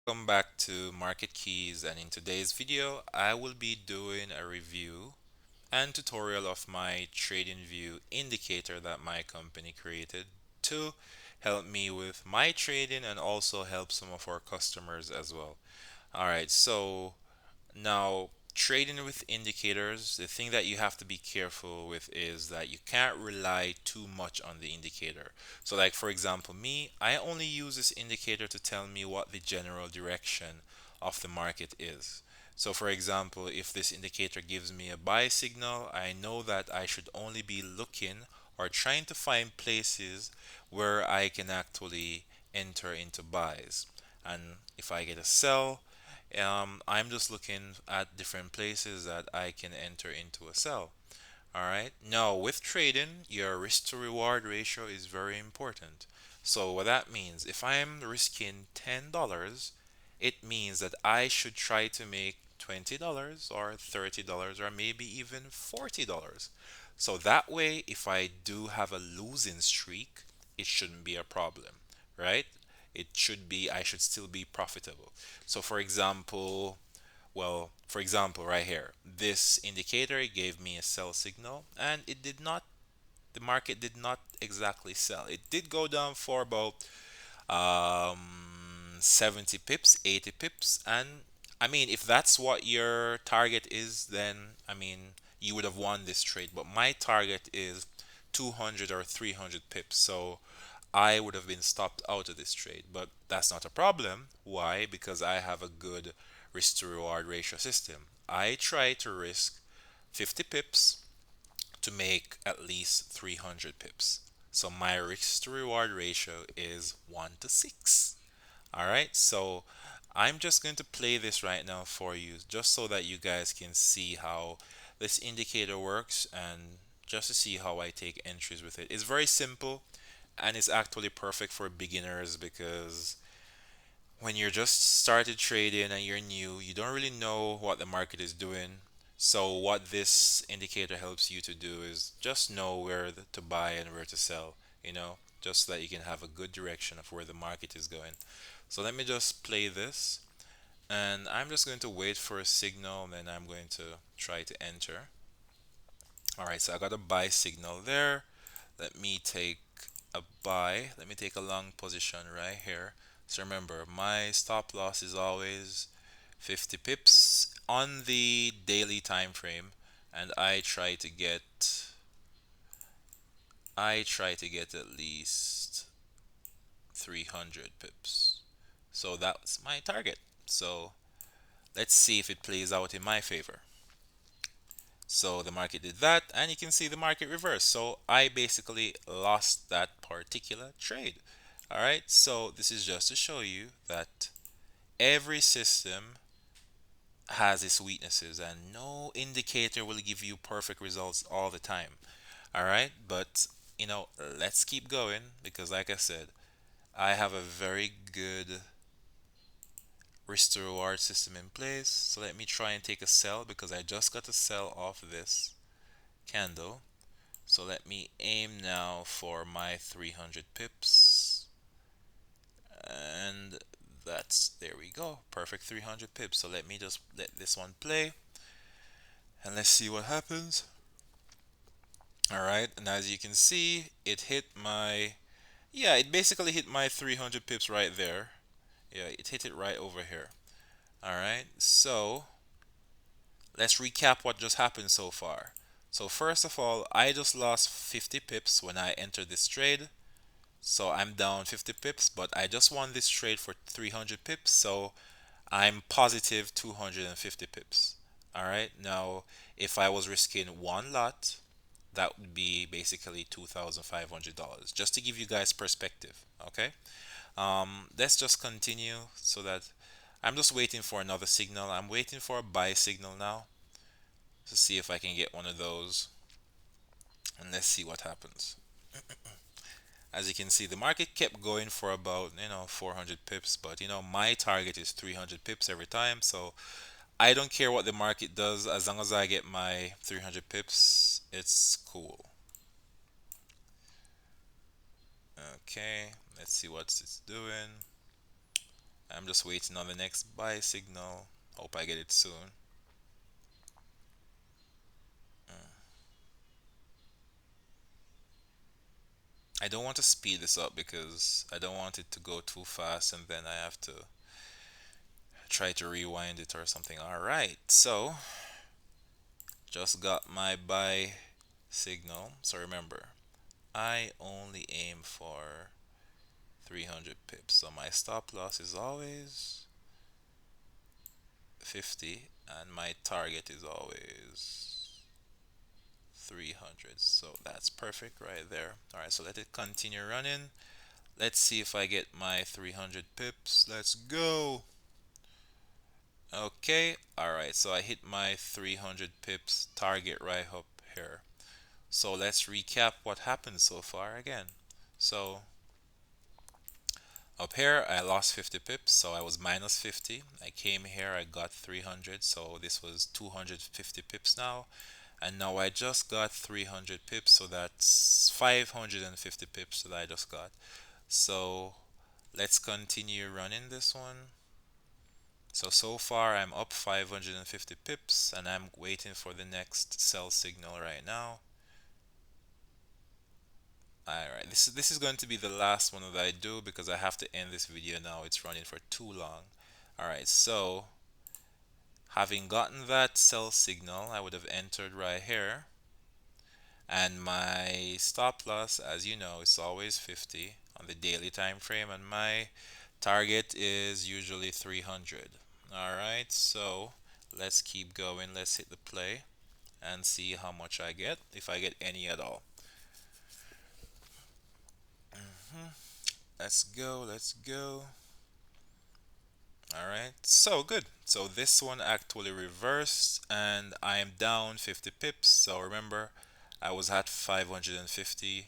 Welcome back to Market Keys, and in today's video I will be doing a review and tutorial of my TradingView indicator that my company created to help me with my trading and also help some of our customers as well. Alright, so now, trading with indicators, the thing that you have to be careful with is that you can't rely too much on the indicator. So, like for example, me, I only use this indicator to tell me what the general direction of the market is. So, for example, if this indicator gives me a buy signal, I know that I should only be looking or trying to find places where I can actually enter into buys. And if I get a sell, I'm just looking at different places that I can enter into a sell. All right. Now, with trading, your risk to reward ratio is very important. So, what that means, if I'm risking $10, it means that I should try to make $20 or $30 or maybe even $40. So that way, if I do have a losing streak, it shouldn't be a problem, right? It should be, I should still be profitable. So, for example, right here, this indicator gave me a sell signal and the market did not exactly sell. It did go down for about 70 pips, 80 pips. And I mean, if that's what your target is, then I mean, you would have won this trade. But my target is 200 or 300 pips. So I would have been stopped out of this trade. But that's not a problem. Why? Because I have a good risk to reward ratio system. I try to risk 50 pips to make at least 300 pips. So my risk to reward ratio is 1 to 6. All right, so I'm just going to play this right now for you just so that you guys can see how this indicator works and just to see how I take entries with it. It's very simple and it's actually perfect for beginners because when you're just started trading and you're new, you don't really know what the market is doing. So what this indicator helps you to do is just know where to buy and where to sell, just so that you can have a good direction of where the market is going. So let me just play this and I'm just going to wait for a signal and then I'm going to try to enter. All right, so I got a buy signal there. Let me take a buy. Let me take a long position right here. So remember, my stop loss is always 50 pips on the daily time frame, and I try to get at least 300 pips. So that's my target. So let's see if it plays out in my favor. So the market did that, and you can see the market reverse. So I basically lost that particular trade. All right, so this is just to show you that every system has its weaknesses, and no indicator will give you perfect results all the time. All right, but let's keep going because, like I said, I have a very good risk to reward system in place. So let me try and take a sell because I just got a sell off this candle. So let me aim now for my 300 pips. And there we go. Perfect 300 pips. So let me just let this one play and let's see what happens. All right. And as you can see, it basically hit my 300 pips right there. Yeah, it hit it right over here. All right. So let's recap what just happened so far. So first of all, I just lost 50 pips when I entered this trade. So I'm down 50 pips, but I just won this trade for 300 pips. So I'm positive 250 pips. All right. Now, if I was risking one lot, that would be basically $2,500. Just to give you guys perspective. Okay. Let's just continue so that I'm just waiting for another signal. I'm waiting for a buy signal now to see if I can get one of those. And let's see what happens. As you can see, the market kept going for about 400 pips, but my target is 300 pips every time. So I don't care what the market does as long as I get my 300 pips. It's cool. Okay, let's see what it's doing. I'm just waiting on the next buy signal. Hope I get it soon. I don't want to speed this up because I don't want it to go too fast and then I have to try to rewind it or something. All right, so just got my buy signal. So remember, I only aim for 300 pips. So my stop loss is always 50 and my target is always 300. So that's perfect right there. All right, so let it continue running. Let's see if I get my 300 pips. Let's go. Okay, all right, so I hit my 300 pips target right up here. So let's recap what happened so far again. So up here, I lost 50 pips, so I was minus 50. I came here, I got 300, so this was 250 pips now. And now I just got 300 pips, so that's 550 pips that I just got. So let's continue running this one. So far I'm up 550 pips and I'm waiting for the next sell signal right now. Alright, this is going to be the last one that I do because I have to end this video now. It's running for too long. Alright, so having gotten that sell signal, I would have entered right here. And my stop loss, as you know, is always 50 on the daily time frame, and my target is usually 300. Alright, so let's keep going. Let's hit the play and see how much I get, if I get any at all. Let's go, let's go. All right, so good. So this one actually reversed and I am down 50 pips. So remember, I was at 550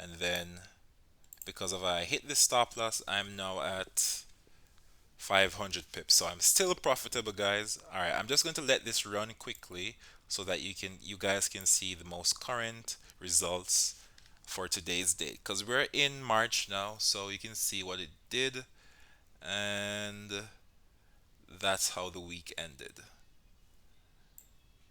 and then because of I hit the stop loss, I'm now at 500 pips. So I'm still profitable, guys. All right, I'm just going to let this run quickly so that you guys can see the most current results for today's date because we're in March now, so you can see what it did and that's how the week ended.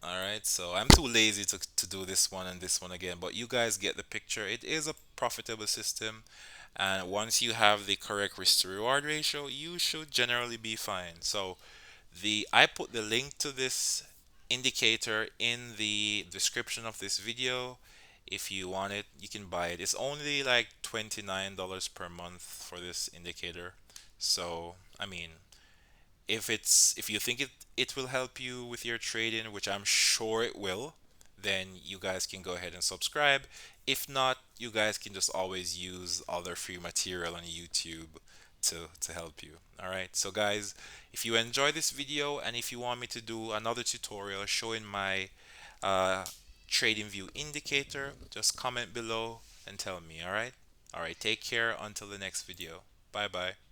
All right, so I'm too lazy to do this one and this one again, but you guys get the picture. It is a profitable system, and once you have the correct risk to reward ratio, you should generally be fine. So the I put the link to this indicator in the description of this video. If you want it, you can buy it. It's only like $29 per month for this indicator. So, I mean, if you think it will help you with your trading, which I'm sure it will, then you guys can go ahead and subscribe. If not, you guys can just always use other free material on YouTube to help you. All right, so guys, if you enjoy this video and if you want me to do another tutorial showing my uh, trading view indicator, just comment below and tell me. All right, take care until the next video. Bye bye.